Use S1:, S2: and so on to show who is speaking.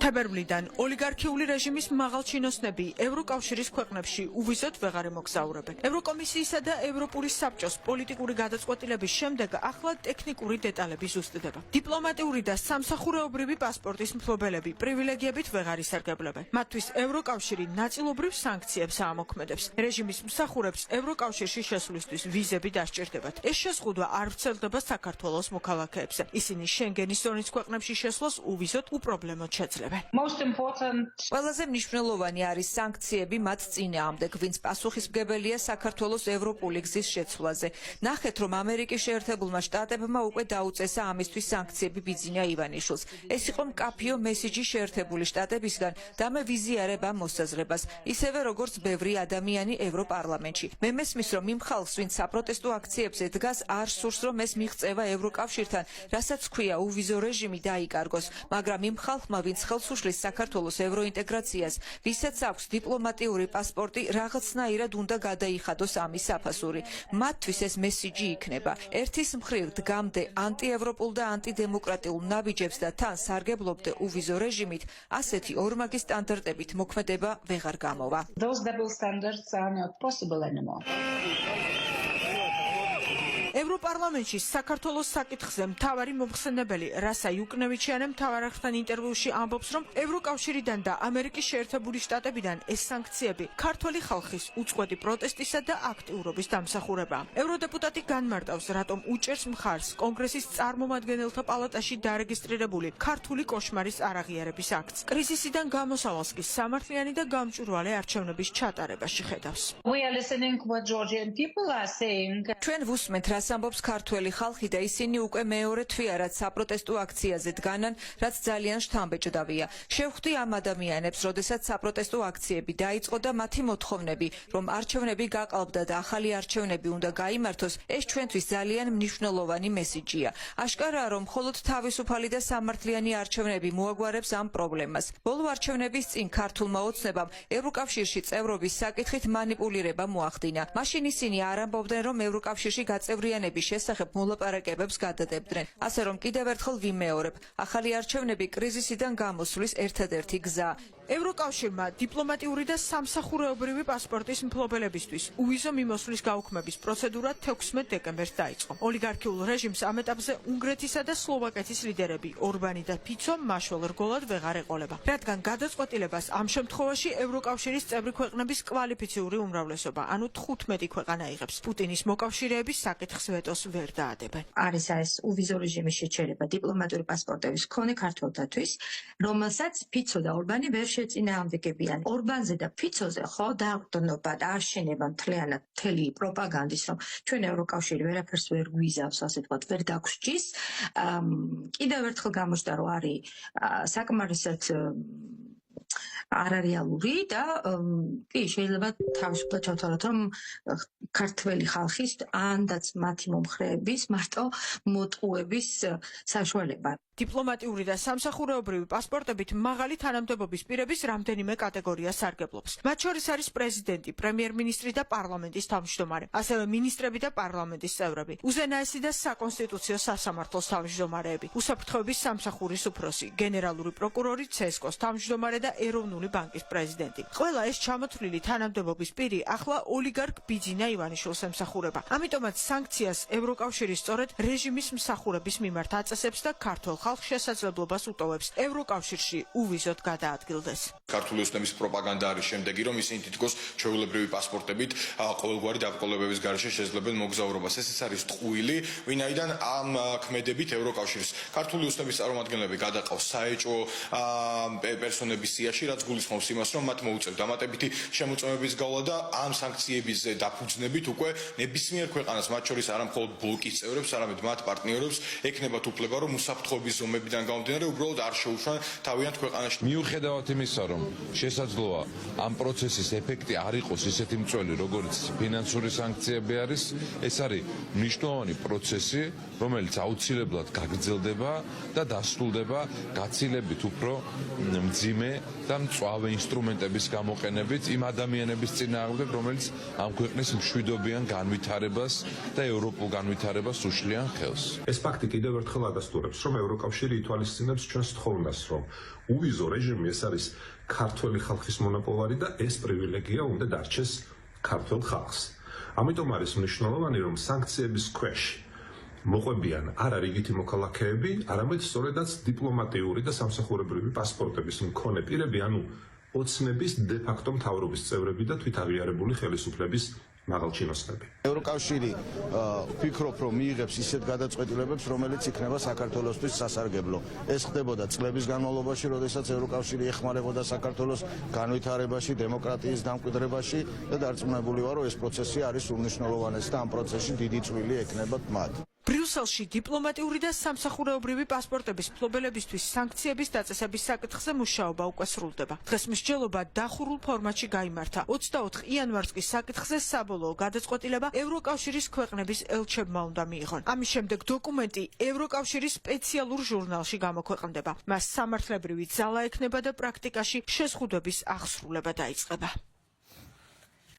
S1: თებერვლიდან ოლიგარქიული რეჟიმის მაღალჩინოსნები ევროკავშირის ქვეყნებში უვიზოდ ვეღარ მოგზაურობენ. ევროკომისიისა და ევროპული საბჭოს პოლიტიკური გადაწყვეტილების შემდეგ ახლა ტექნიკური დეტალები ზუსტდება. დიპლომატიური და სამსახურეობრივი პასპორტის მფლობელები პრივილეგიებით ვეღარ ისარგებლებენ. მათთვის ევროკავშირი ნაწილობრივ სანქციებს აამოქმედებს. რეჟიმის მსახურებს ევროკავშირში შესვლისთვის ვიზები დასჭირდებათ. ეს შეზღუდვა არ ვრცელდება საქართველოს მოქალაქეებზე. ისინი შენგენის ზონის ქვეყნებში შესვლას უვიზოდ უპრობლემოდ შეძლებენ.
S2: ყველაზე მნიშვნელოვანი არის სანქციები მათ წინააღმდეგ, ვინც პასუხისმგებელია საქართველოს ევროპული გზის შეცვლაზე. ნახეთ, რომ ამერიკის შეერთებულმა შტატებმა უკვე დაუწესა ამისთვის სანქციები ბიძინა ივანიშვილს. ეს იყო მკაფიო მესიჯი შეერთებული შტატებისგან და მე ვიზიარებ ამ მოსაზრებას, ისევე როგორც ბევრი ადამიანი ევროპარლამენტში. მე მესმის, რომ იმ ხალხს, ვინც საპროტესტო აქციებზე დგას, არ სურს, რომ ეს მიღწევა ევროკავშირთან, რასაც ჰქვია უვიზო რეჟიმი, დაიკარგოს, მაგრამ იმ ხალხმა, ვინც ხელს უშლის საქართველოს ევროინტეგრაციას, ვისაც აქვს დიპლომატიური პასპორტი, რაღაცნაირად უნდა გადაიხადოს ამის საფასური. მათთვის ეს მესიჯი იქნება. ერთის მხრივ დგამდე ანტიევროპულ და ანტიდემოკრატიულ ნაბიჯებს და თან სარგებლობდე უვიზო რეჟიმით, ასეთი ორმაგი სტანდარტებით მოქმედება ვეღარ გამოვა.
S3: Those double standards are not possible anymore.
S1: ევროპარლამენტში საქართველოს საკითხზე მთავარი მომხსენებელი რასა იუკნევიჩიანე მთავარახთან ინტერვიუში ამბობს, რომ ევროკავშირიდან და ამერიკის შეერთებული შტატებიდან ეს სანქციები ქართველი ხალხის უწყვეტი პროტესტისა და აქტიურობის დამსახურებაა. ევროდეპუტატი განმარტავს, რატომ უჭერს მხარს კონგრესის წარმომადგენელთა პალატაში დარეგისტრირებული ქართული კოშმარის არაღიარების აქტს. კრიზისიდან გამოსავალს კი სამართლიანი და გამჭვირვალე არჩევნების ჩატარებაში ხედავს.
S3: We are listening what Georgian people are saying.
S2: ჩვენ ვუსმენთ, რას ამბობს ქართველი ხალხი და ისინი უკვე მეორე თვეა, რაც საპროტესტო აქციაზე დგანან, რაც ძალიან შთამბეჭდავია. შევხვდი ამ ადამიანებს, როდესაც საპროტესტო აქციები დაიწყო და მათი მოთხოვნები, რომ არჩევნები გაყალბდა და ახალი არჩევნები უნდა გაიმართოს, ეს ჩვენთვის ძალიან მნიშვნელოვანი მესიჯია. აშკარაა, რომ მხოლოდ თავისუფალი და სამართლიანი არჩევნები მოაგვარებს ამ პრობლემას. ბოლო არჩევნების წინ ქართულმა ოცნებამ ევროკავშირში წევრობის საკითხით მანიპულირება მოახდინა. მაშინ ისინი არ ამბობდნენ, რომ ევროკავშირში გაწევრიანების შესახებ მოლაპარაკებებს გადადებდნენ. ასე რომ კიდევ ერთხელ ვიმეორებ, ახალი არჩევნები კრიზისიდან გამოსვლის ერთადერთი გზა.
S1: ევროკავშირმა დიპლომატიური და სამსახურეობრივი პასპორტის მფლობელებისთვის უვიზო მიმოსვლის გაუქმების პროცედურა 16 დეკემბერს დაიწყო. ოლიგარქიულ რეჟიმს ამ ეტაპზე უნგრეთისა და სლოვაკეთის ლიდერები ორბანი და ფიცო მაშველ რგოლად ვეღარ ეყოლება, რადგან გადაწყვეტილებას ამ შემთხვევაში ევროკავშირის წევრი ქვეყნების კვალიფიციური უმრავლესობა, ანუ 15 ქვეყანა იღებს. პუტინის მოკავშირეების საკითხს ვეტოს ვერ დაადებენ.
S4: არის ეს უვიზო რეჟიმის შეჩერება დიპლომატიური პასპორტების მქონე ქართველთათვის, რომელსაც ფიცო და ორბანი ვერ შეწინააღმდეგებიან. ორბანზე და ფიცოზე ხო დაყრდნობა და აშენება მთლიანად მთელი პროპაგანდის, რომ ჩვენ ევროკავშირი ვერაფერს ვერ გვიზავს, ასე ვთქვათ, ვერ დაგსჯის. კიდევ ერთხელ გამოჩნდა, რომ არის საკმარისად არარეალური და კი შეიძლება თავისუფლად ჩავთვალოთ, რომ ქართველი ხალხის ანდაც მათი მომხრეების მარტო მოტყუების საშუალება.
S1: დიპლომატიური და სამსახურეობრივი პასპორტებით მაღალი თანამდებობის პირების რამდენიმე კატეგორია სარგებლობს. მათ შორის არის პრეზიდენტი, პრემიერ-მინისტრი და პარლამენტის თავმჯდომარე, ასევე მინისტრები და პარლამენტის წევრები, უზენაესი და საკონსტიტუციო სასამართლოს თავმჯდომარეები, უსაფრთხოების სამსახურის უფროსი, გენერალური პროკურორი, ცესკოს თავმჯდომარე და ეროვნული ბანკის პრეზიდენტი. ყველა ეს ჩამოთვლილი თანამდებობის პირი ახლა ოლიგარქ ბიძინა ივანიშვილს ემსახურება. ამიტომაც სანქციას ევროკავშირი სწორედ რეჟიმის მსახურების მიმართ აწესებს და ქართულ ხალხს შესაძლებლობას უტოვებს ევროკავშირში უვიზოდ გადაადგილდეს.
S5: ქართული ოცნების პროპაგანდა არის შემდეგი, რომ ისინი თითქოს ჩვეულებრივი პასპორტებით ყოველგვარი დაბრკოლებების გარეშე შეძლებენ მოგზაურობას. ეს არის ტყუილი, ვინაიდან ამ ქმედებით ევროკავშირის ქართული ოცნების წარმომადგენლები გადაყავს საეჭვო პერსონების სიაში, რაც გულისხმობს იმას, რომ მათ მოუწევთ დამატებითი შემოწმების გავლა და ამ სანქციების დაფუძნებით უკვე ნებისმიერ ქვეყანას, მათ შორის არა მხოლოდ ბლოკის წევრებს, არამედ მათ პარტნიორებს ექნებათ უფლება, რომ უსაფრთხოების ზომებიდან გამომდინარე უბრალოდ არ შეუშვან თავიანთ ქვეყანაში.
S6: მიუხედავად იმისა, რომ შესაძლოა ამ პროცესის ეფექტი არ იყოს ისეთი მწველი, როგორც ფინანსური სანქციები არის, ეს არის მნიშვნელოვანი პროცესი, რომელიც აუცილებლად გაგრძელდება და დასრულდება გაცილებით უფრო მძიმე და მწვავე ინსტრუმენტების გამოყენებით იმ ადამიანების წინააღმდეგ, რომელიც ამ ქვეყნის მშვიდობიან განვითარებას და ევროპულ განვითარებას უშლიან ხელს.
S7: ეს ფაქტი კიდევ ერთხელ ადასტურებს, რომ ევროკავშირი ითვალისწინებს ჩვენს თხოვნას, რომ უვიზო რეჟიმი ეს არის ქართველი ხალხის მონოპოლარი და ეს პრივილეგია უნდა დარჩეს ქართველ ხალხს. ამიტომ არის მნიშვნელოვანი, რომ სანქციების ქვეშ მოყვებიან არა რიგითი მოქალაქეები, არამედ სწორედაც დიპლომატიური და სამსახურებრივი პასპორტების მქონე პირები, ანუ ოცნების დე-ფაქტო მთავრობის წევრები და თვითაღიარებული ხელისუფლების მაღალჩინოსნები.
S8: ევროკავშირი ვფიქრობ, რომ მიიღებს ისეთ გადაწყვეტილებებს, რომელიც იქნება საქართველოსთვის სასარგებლო. ეს ხდებოდა წლების განმავლობაში, როდესაც ევროკავშირი ეხმარებოდა საქართველოს განვითარებაში, დემოკრატიის დამკვიდრებაში და დარწმუნებული ვარ, რომ ეს პროცესი არის უმნიშვნელოვანესი და ამ პროცესში დიდი წვლილი ექნებათ მათ.
S1: ბრიუსელში დიპლომატიური და სამსახურეობრივი პასპორტების მფლობელებისთვის სანქციების დაწესების საკითხზე მუშაობა უკვე სრულდება. დღეს მსჯელობა დახურულ ფორმატში გაიმართა. 24 იანვარს კი საკითხზე საბოლოო გადაწყვეტილება ევროკავშირის ქვეყნების ელჩებმა უნდა მიიღონ. ამის შემდეგ დოკუმენტი ევროკავშირის სპეციალურ ჟურნალში გამოქვეყნდება. მას სამართლებრივი ძალა ექნება და პრაქტიკაში შეზღუდვების აღსრულება დაიწყება.